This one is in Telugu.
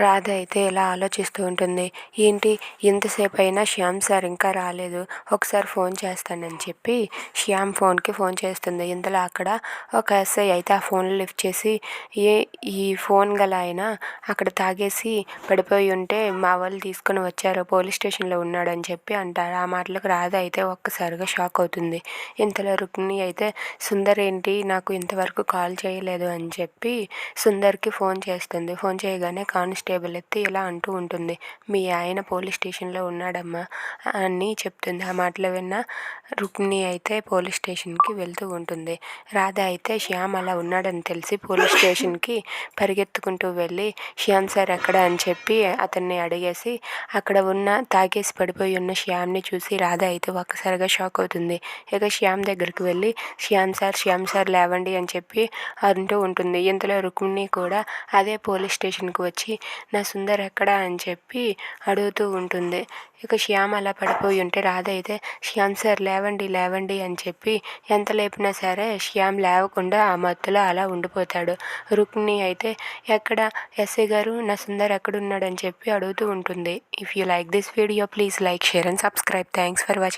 రాధ అయితే ఇలా ఆలోచిస్తూ ఉంటుంది. ఏంటి ఇంతసేపు అయినా శ్యామ్ సార్ ఇంకా రాలేదు, ఒకసారి ఫోన్ చేస్తానని చెప్పి శ్యామ్ ఫోన్కి ఫోన్ చేస్తుంది. ఇంతలో అక్కడ ఒక ఎస్ఐ అయితే ఆ ఫోన్ లిఫ్ట్ చేసి, ఈ ఫోన్ గల ఆయన అక్కడ తాగేసి పడిపోయి ఉంటే మా వాళ్ళు తీసుకుని వచ్చారు, పోలీస్ స్టేషన్లో ఉన్నాడని చెప్పి అంటారు. ఆ మాటలకు రాధ అయితే ఒక్కసారిగా షాక్ అవుతుంది. ఇంతలో రుక్మిణి అయితే సుందర్ ఏంటి నాకు ఇంతవరకు కాల్ చేయలేదు అని చెప్పి సుందర్కి ఫోన్ చేస్తుంది. ఫోన్ చేయగానే కానిస్టేబుల్ ఎత్తి ఇలా అంటూ ఉంటుంది, మీ ఆయన పోలీస్ స్టేషన్లో ఉన్నాడమ్మా అని చెప్తుంది. ఆ మాటలు విన్న రుక్మిణి అయితే పోలీస్ స్టేషన్కి వెళ్తూ ఉంటుంది. రాధ అయితే శ్యామ్ అలా ఉన్నాడని తెలిసి పోలీస్ స్టేషన్కి పరిగెత్తుకుంటూ వెళ్ళి శ్యామ్ సార్ ఎక్కడ అని చెప్పి అతన్ని అడిగేసి అక్కడ ఉన్న తాగేసి పడిపోయి ఉన్న శ్యామ్ని చూసి రాధ అయితే ఒక్కసారిగా షాక్ అవుతుంది. ఇక శ్యామ్ దగ్గరికి వెళ్ళి శ్యామ్ సార్ లేవండి అని చెప్పి అంటూ ఉంటుంది. ఇంతలో రుక్మిణి కూడా అదే పోలీస్ స్టేషన్కి వచ్చి నా సుందర్ ఎక్కడా అని చెప్పి అడుగుతూ ఉంటుంది. ఇక శ్యామ్ అలా పడిపోయి ఉంటే రాధ అయితే శ్యామ్ సార్ లేవండి అని చెప్పి ఎంత లేపినా సరే శ్యామ్ లేవకుండా ఆ మత్తులో అలా ఉండిపోతాడు. రుక్మిణి అయితే ఎక్కడ ఎస్ఐ గారు నా సుందర్ ఎక్కడున్నాడని చెప్పి అడుగుతూ ఉంటుంది. If you like this video please like, share and subscribe. Thanks for watching.